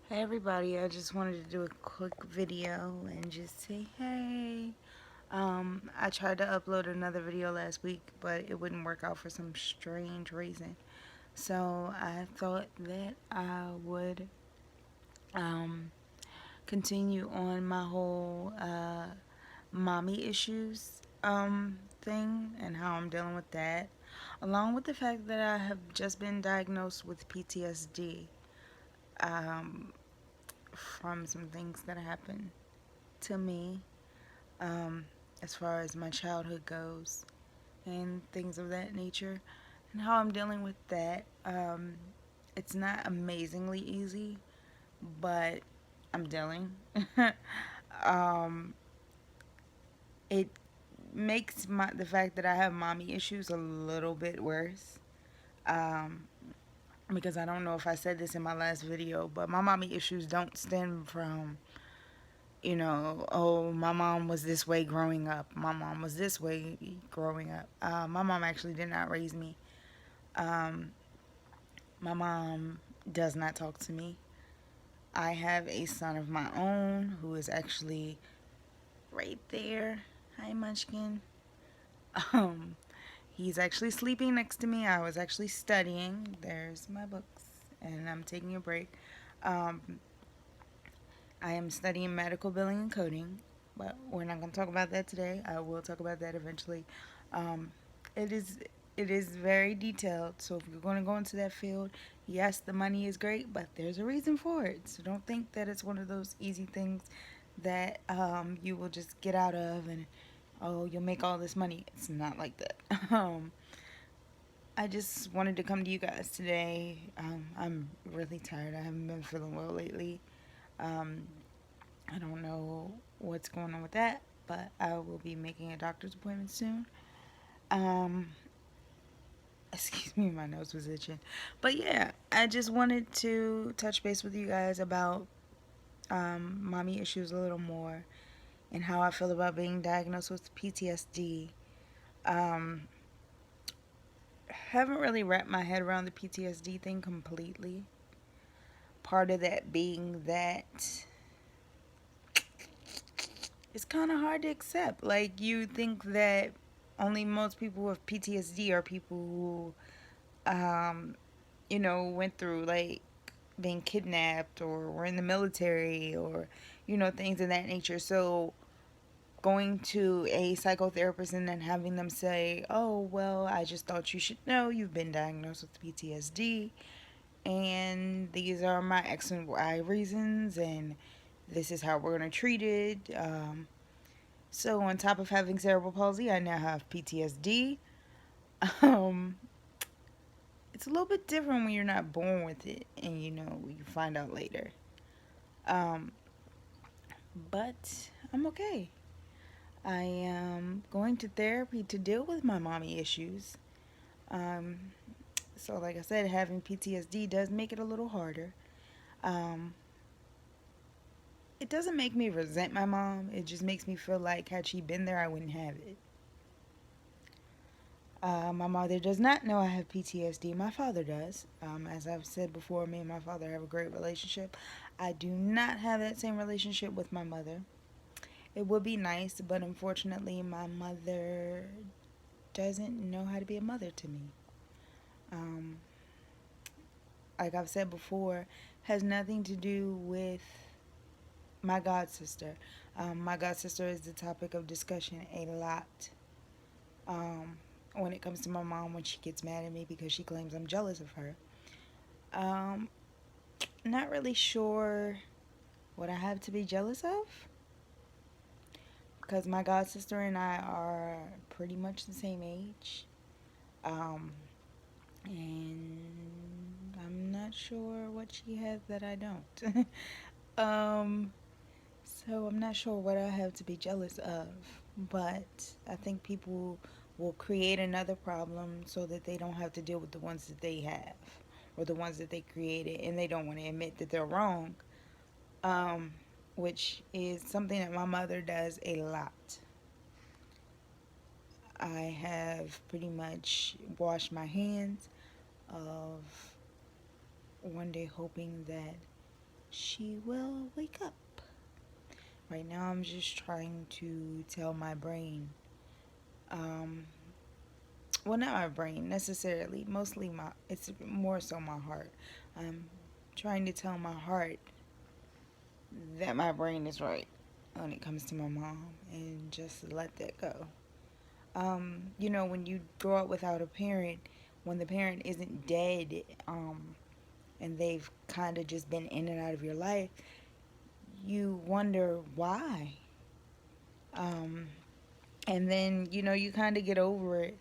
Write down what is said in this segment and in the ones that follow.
Hey everybody, I just wanted to do a quick video and just say hey. I tried to upload another video last week, but it wouldn't work out for some strange reason. So I thought that I would um, continue on my whole mommy issues thing and how I'm dealing with that, along with the fact that I have just been diagnosed with PTSD um, from some things that happened to me um, as far as my childhood goes and things of that nature and how I'm dealing with that. It's not amazingly easy, but I'm dealing. um, it makes the fact that I have mommy issues a little bit worse. Um, because I don't know if I said this in my last video, but my mommy issues don't stem from oh, my mom was this way growing up. My mom was this way growing up. My mom actually did not raise me. Um, my mom does not talk to me. I have a son of my own who is actually right there. Hi, Munchkin. Um, he's actually sleeping next to me. I was actually studying. There's my books, and I'm taking a break. Um, I am studying medical billing and coding, but we're not going to talk about that today. I will talk about that eventually. Um, it is it is very detailed, so if you're going to go into that field, yes, the money is great, but there's a reason for it. So don't think that it's one of those easy things that you will just get out of and oh, you'll make all this money. It's not like that. I just wanted to come to you guys today. I'm really tired. I haven't been feeling well lately. Um, I don't know what's going on with that, but I will be making a doctor's appointment soon. Um, excuse me, my nose was itching. But yeah, I just wanted to touch base with you guys about mommy issues a little more and how I feel about being diagnosed with PTSD. Um, haven't really wrapped my head around the PTSD thing completely. Part of that being that it's kind of hard to accept. Like, you think that only most people with PTSD are people who, went through, like, being kidnapped or were in the military or, things of that nature. So, going to a psychotherapist and then having them say, oh, well, I just thought you should know you've been diagnosed with PTSD. And these are my X and Y reasons, and this is how we're going to treat it. So, on top of having cerebral palsy, I now have PTSD. Um, it's a little bit different when you're not born with it and you find out later. Um, but I'm okay. I am going to therapy to deal with my mommy issues. Um, so, like I said, having PTSD does make it a little harder. Um, it doesn't make me resent my mom, it just makes me feel like had she been there, I wouldn't have it. My mother does not know I have PTSD. My father does. As I've said before, me and my father have a great relationship. I do not have that same relationship with my mother. It would be nice, but unfortunately, my mother doesn't know how to be a mother to me. Um, like I've said before, has nothing to do with my god sister. My god sister is the topic of discussion a lot. Um, when it comes to my mom, when she gets mad at me because she claims I'm jealous of her. Um, Not really sure what I have to be jealous of because my god sister and I are pretty much the same age. Um, and I'm not sure what she has that I don't. um, so I'm not sure what I have to be jealous of, but I think people will create another problem so that they don't have to deal with the ones that they have or the ones that they created and they don't want to admit that they're wrong, um, which is something that my mother does a lot. I have pretty much washed my hands of one day hoping that she will wake up. Right now, I'm just trying to tell my brain, um, well, not my brain necessarily, mostly it's more so my heart. I'm trying to tell my heart that my brain is right when it comes to my mom and just let that go. When you grow up without a parent, when the parent isn't dead, and they've kind of just been in and out of your life, you wonder why. Um, and then, you kind of get over it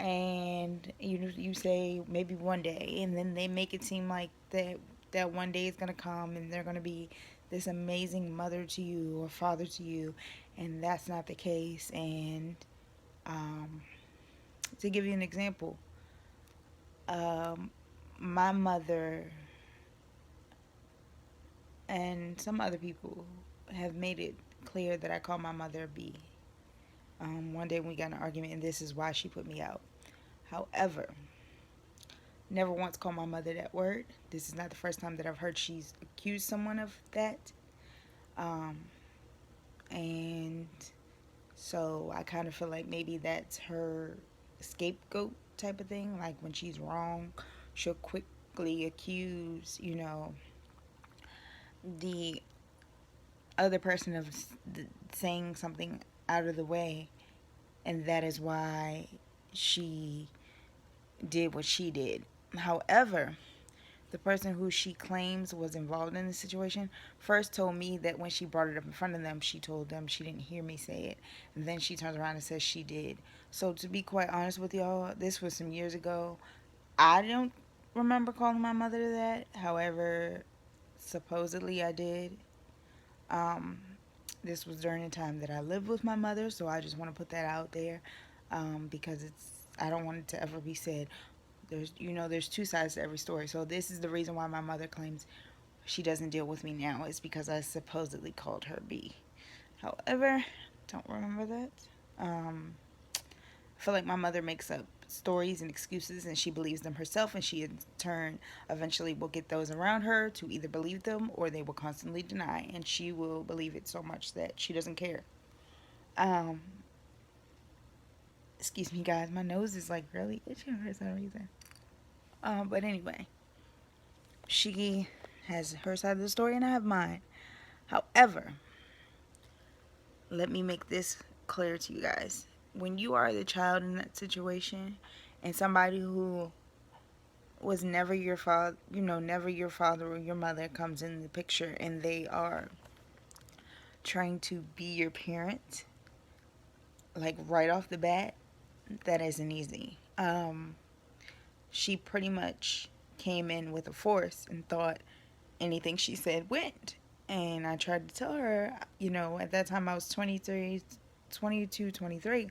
and you say maybe one day, and then they make it seem like that one day is going to come and they're going to be this amazing mother to you or father to you, and that's not the case. And um, to give you an example, um, my mother and some other people have made it clear that I call my mother a B. One day we got in an argument, and this is why she put me out. However, never once called my mother that word. This is not the first time that I've heard she's accused someone of that. Um, and so I kind of feel like maybe that's her scapegoat type of thing. Like when she's wrong, she'll quickly accuse, the other person of saying something out of the way. And that is why she did what she did. However, the person who she claims was involved in the situation first told me that when she brought it up in front of them, she told them she didn't hear me say it. And then she turns around and says she did. So, to be quite honest with y'all, this was some years ago. I don't remember calling my mother that. However, supposedly I did. Um, this was during the time that I lived with my mother, so I just want to put that out there, because I don't want it to ever be said. There's two sides to every story. So this is the reason why my mother claims she doesn't deal with me now, is because I supposedly called her B. However, don't remember that. I feel like my mother makes up stories and excuses and she believes them herself, and she in turn eventually will get those around her to either believe them or they will constantly deny, and she will believe it so much that she doesn't care. Um, Excuse me, guys, my nose is like really itching for some reason. But anyway, she has her side of the story and I have mine. However, let me make this clear to you guys. When you are the child in that situation and somebody who was never your father, never your father or your mother comes in the picture and they are trying to be your parent, like right off the bat, that isn't easy. She pretty much came in with a force and thought anything she said went. And I tried to tell her, at that time I was 23, 22, 23.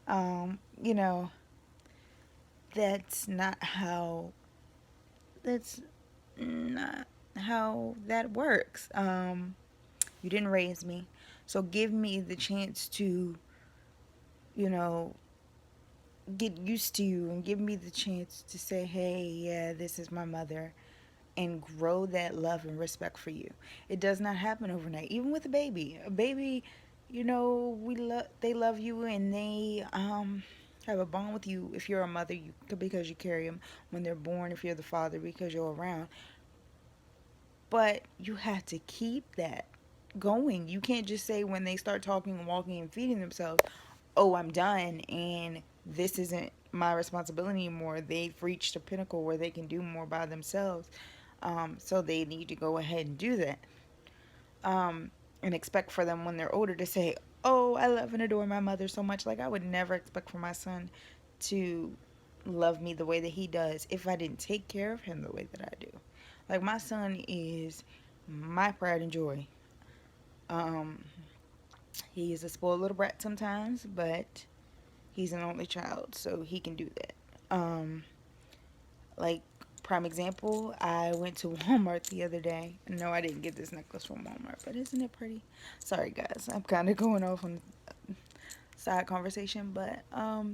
Um, you know, that's not how, that's not how that works. You didn't raise me. So give me the chance to, you know, get used to you and give me the chance to say, hey, yeah, this is my mother, and grow that love and respect for you. It does not happen overnight. Even with a baby. A baby, they love you and they have a bond with you if you're a mother, because you carry them when they're born, if you're the father because you're around. But you have to keep that going. You can't just say when they start talking and walking and feeding themselves, "Oh, I'm done and this isn't my responsibility anymore." They've reached a pinnacle where they can do more by themselves. So they need to go ahead and do that. And expect for them when they're older to say, "Oh, I love and adore my mother so much." Like, I would never expect for my son to love me the way that he does if I didn't take care of him the way that I do. Like, my son is my pride and joy. Um, he is a spoiled little brat sometimes, but he's an only child, so he can do that. Like, prime example, I went to Walmart the other day. No, I didn't get this necklace from Walmart, but isn't it pretty? Sorry, guys, I'm kind of going off on side conversation, but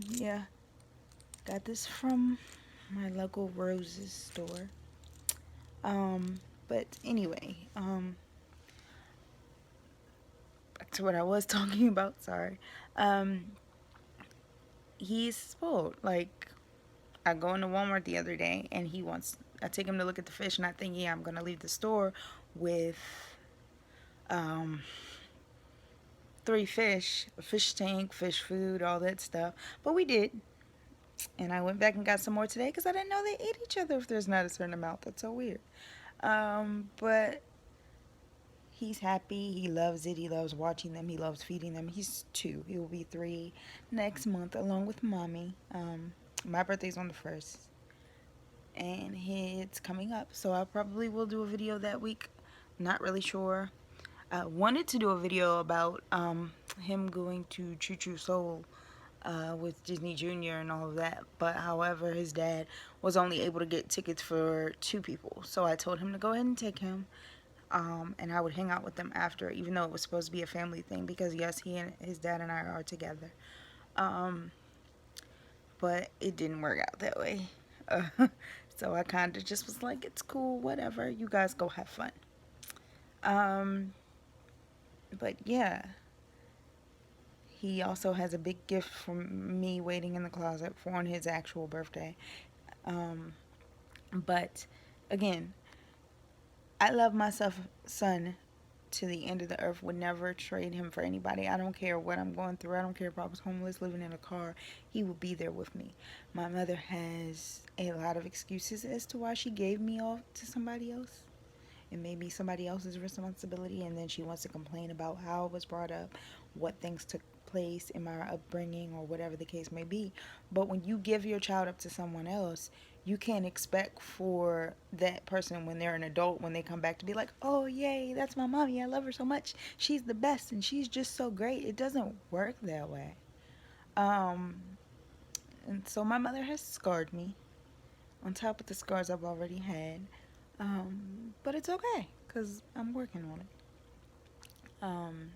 yeah, got this from my local roses store. But anyway, back to what I was talking about. Sorry. Um, he's spoiled. Like, I go into Walmart the other day, and I take him to look at the fish, and I think, yeah, I'm gonna leave the store with um, three fish, a fish tank, fish food, all that stuff. But we did, and I went back and got some more today because I didn't know they ate each other if there's not a certain amount. That's so weird. But he's happy. He loves it. He loves watching them. He loves feeding them. He's 2. He will be 3 next month, along with mommy. My birthday's on the 1st, and it's coming up, so I probably will do a video that week. Not really sure. I wanted to do a video about him going to Choo Choo Soul with Disney Jr. and all of that, but however, his dad was only able to get tickets for 2 people, so I told him to go ahead and take him, and I would hang out with them after, even though it was supposed to be a family thing, because yes, he and his dad and I are together, but it didn't work out that way. So I kind of just was like, it's cool, whatever, you guys go have fun. But yeah, he also has a big gift from me waiting in the closet for on his actual birthday. But again, I love my son to the end of the earth. Would never trade him for anybody. I don't care what I'm going through. I don't care if I was homeless, living in a car. He will be there with me. My mother has a lot of excuses as to why she gave me off to somebody else. It may be somebody else's responsibility, and then she wants to complain about how I was brought up, what things took place in my upbringing, or whatever the case may be. But when you give your child up to someone else, you can't expect for that person, when they're an adult, when they come back, to be like, oh yay, that's my mommy, I love her so much, she's the best and she's just so great. It doesn't work that way. um and so my mother has scarred me on top of the scars I've already had. But it's okay because I'm working on it. um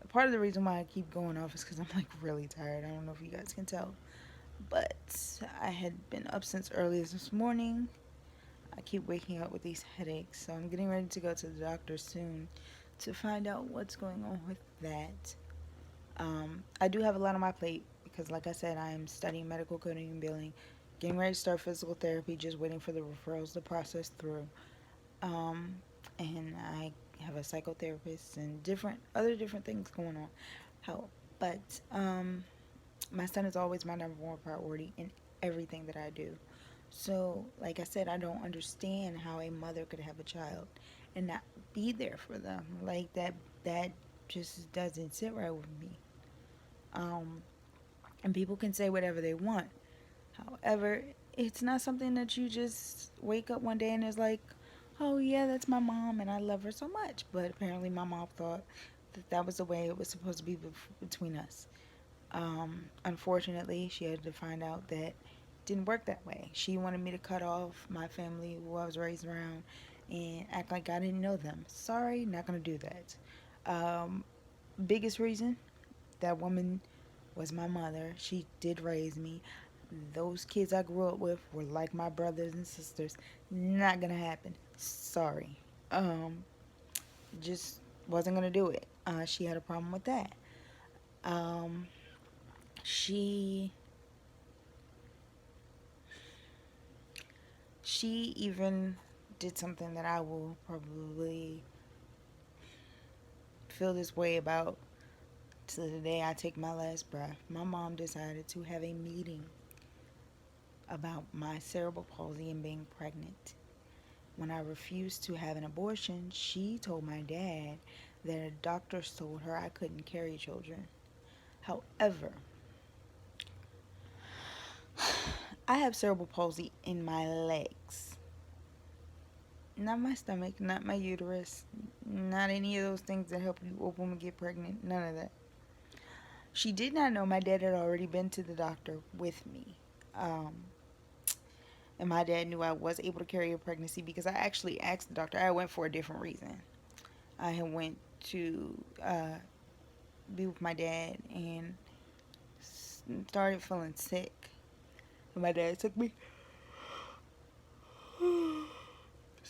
Part of the reason why I keep going off is because I'm like really tired. I don't know if you guys can tell, but I had been up since early as this morning. I keep waking up with these headaches, so I'm getting ready to go to the doctor soon to find out what's going on with that. I do have a lot on my plate because, like I said, I am studying medical coding and billing, getting ready to start physical therapy, just waiting for the referrals to process through. Um, and I have a psychotherapist and different things going on. How, but my son is always my number one priority in everything that I do. So, like I said, I don't understand how a mother could have a child and not be there for them. Like that just doesn't sit right with me. Um, and people can say whatever they want. However, it's not something that you just wake up one day and is like, oh yeah, that's my mom and I love her so much. But apparently, my mom thought that that was the way it was supposed to be between us. Unfortunately, she had to find out that it didn't work that way. She wanted me to cut off my family who I was raised around and act like I didn't know them. Sorry, not gonna do that. Um, Biggest reason, that woman was my mother. She did raise me. Those kids I grew up with were like my brothers and sisters. Not gonna happen. Sorry. Um, just wasn't gonna do it. She had a problem with that. Um, she she even did something that I will probably feel this way about to the day I take my last breath. My mom decided to have a meeting about my cerebral palsy and being pregnant. When I refused to have an abortion, she told my dad that a doctor told her I couldn't carry children. However, I have cerebral palsy in my legs. Not my stomach, not my uterus, not any of those things that help you a woman get pregnant. None of that. She did not know my dad had already been to the doctor with me. Um, and my dad knew I was able to carry a pregnancy because I actually asked the doctor. I went for a different reason. I had went to be with my dad and started feeling sick. And my dad took me,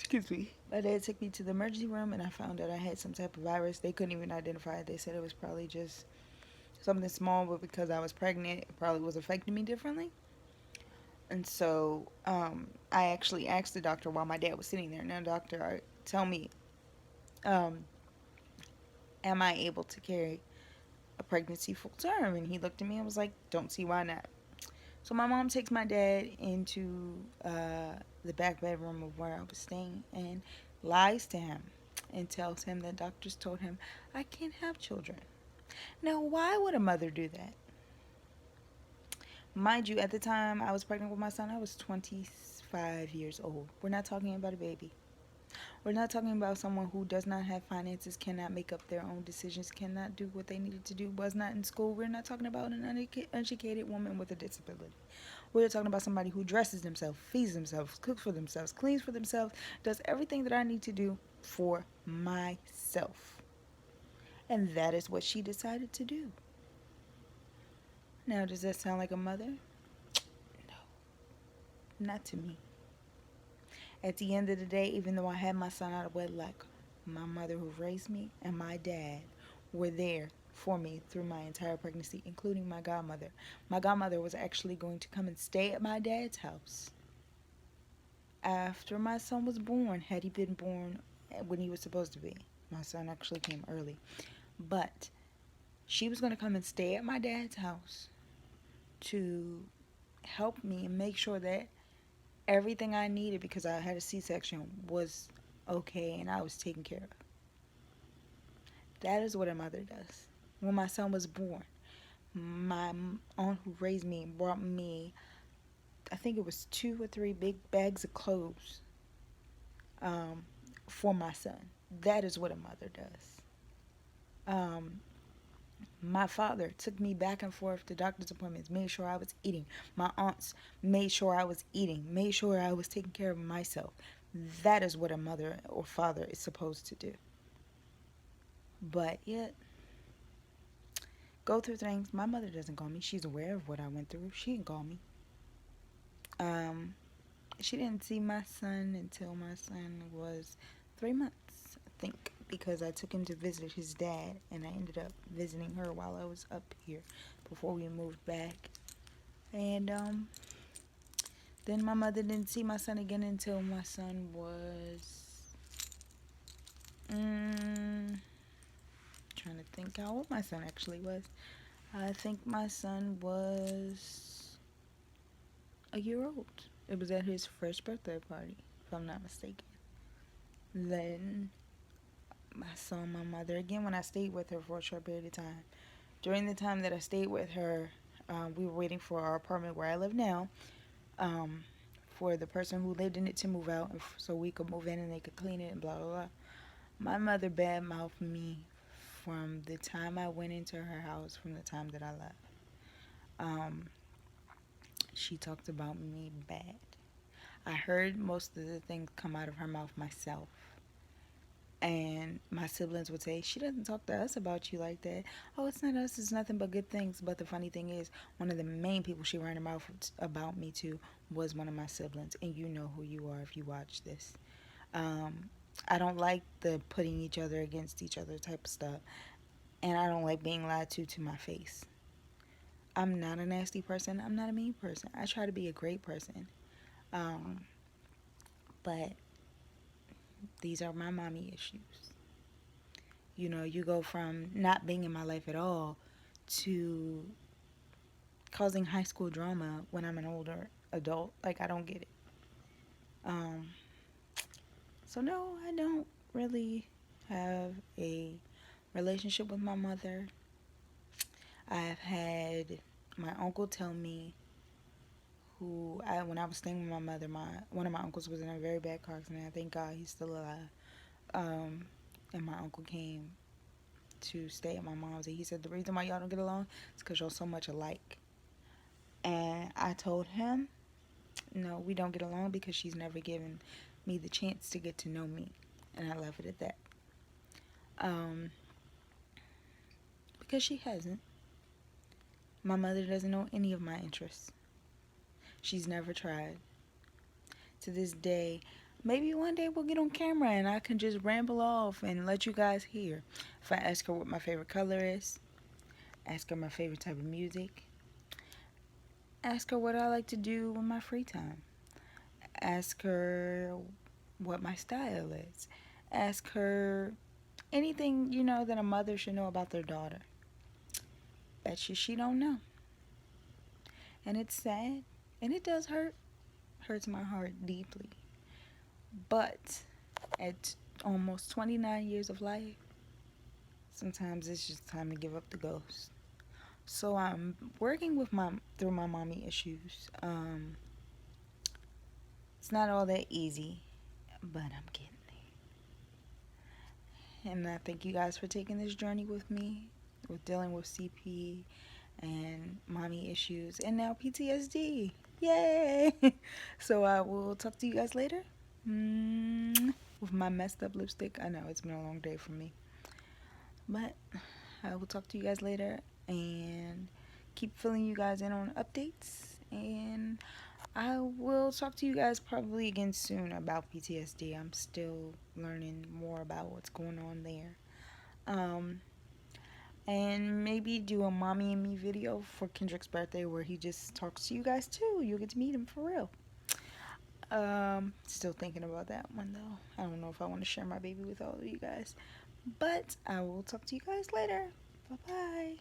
Excuse me. My dad took me to the emergency room and I found out I had some type of virus. They couldn't even identify it. They said it was probably just something small, but because I was pregnant, it probably was affecting me differently. And so I actually asked the doctor while my dad was sitting there. Now, doctor, tell me, um, am I able to carry a pregnancy full term? And he looked at me and was like, don't see why not. So my mom takes my dad into the back bedroom of where I was staying and lies to him and tells him that doctors told him I can't have children. Now, why would a mother do that? Mind you, at the time I was pregnant with my son, I was 25 years old. We're not talking about a baby. We're not talking about someone who does not have finances, cannot make up their own decisions, cannot do what they needed to do, was not in school. We're not talking about an uneducated woman with a disability. We're talking about somebody who dresses themselves, feeds themselves, cooks for themselves, cleans for themselves, does everything that I need to do for myself. And that is what she decided to do. Now, does that sound like a mother? No, not to me. At the end of the day, even though I had my son out of wedlock, my mother who raised me and my dad were there for me through my entire pregnancy, including my godmother. My godmother was actually going to come and stay at my dad's house after my son was born, had he been born when he was supposed to be. My son actually came early. But she was going to come and stay at my dad's house to help me and make sure that everything I needed, because I had a C-section, was okay and I was taken care of. That is what a mother does. When my son was born, my aunt who raised me brought me, I think it was 2 or 3 big bags of clothes um, for my son. That is what a mother does. Um, my father took me back and forth to doctor's appointments, made sure I was eating. My aunts made sure I was eating, made sure I was taking care of myself. That is what a mother or father is supposed to do. But yet, go through things. My mother doesn't call me. She's aware of what I went through. She didn't call me. Um, she didn't see my son until my son was 3 months, I think, because I took him to visit his dad, and I ended up visiting her while I was up here before we moved back. And then my mother didn't see my son again until my son was trying to think how old my son actually was. I think my son was a year old. It was at his first birthday party, if I'm not mistaken. Then I saw my mother again when I stayed with her for a short period of time. During the time that I stayed with her, we were waiting for our apartment where I live now, for the person who lived in it to move out, so we could move in and they could clean it and blah blah blah. My mother badmouthed me from the time I went into her house, from the time that I left. Um, she talked about me bad. I heard most of the things come out of her mouth myself. And my siblings would say, she doesn't talk to us about you like that. Oh, it's not us, it's nothing but good things. But the funny thing is, one of the main people she ran her mouth about me to was one of my siblings. And you know who you are if you watch this. I don't like the putting each other against each other type of stuff. And I don't like being lied to my face. I'm not a nasty person. I'm not a mean person. I try to be a great person. Um, but these are my mommy issues. You know, you go from not being in my life at all to causing high school drama when I'm an older adult. Like, I don't get it. Um, so, no, I don't really have a relationship with my mother. I've had my uncle tell me when I was staying with my mother, one of my uncles was in a very bad car accident. I thank God he's still alive. And my uncle came to stay at my mom's, and he said the reason why y'all don't get along is because y'all so much alike. And I told him, no, we don't get along because she's never given me the chance to get to know me, and I left it at that. Because she hasn't. My mother doesn't know any of my interests. She's never tried. To this day, Maybe one day we'll get on camera and I can just ramble off and let you guys hear. If I ask her what my favorite color is, ask her my favorite type of music, ask her what I like to do in my free time, ask her what my style is, ask her anything, that a mother should know about their daughter. Bet you she don't know. And it's sad. And it does hurt. Hurts my heart deeply. But at almost 29 years of life, sometimes it's just time to give up the ghost. So I'm working with through my mommy issues. It's not all that easy, but I'm getting there. And I thank you guys for taking this journey with me, with dealing with CP and mommy issues, and now PTSD. Yay! So I will talk to you guys later. With my messed up lipstick. I know it's been a long day for me. But I will talk to you guys later and keep filling you guys in on updates. And I will talk to you guys probably again soon about PTSD. I'm still learning more about what's going on there. And maybe do a mommy and me video for Kendrick's birthday where he just talks to you guys too. You'll get to meet him for real. Still thinking about that one though. I don't know if I want to share my baby with all of you guys. But I will talk to you guys later. Bye bye.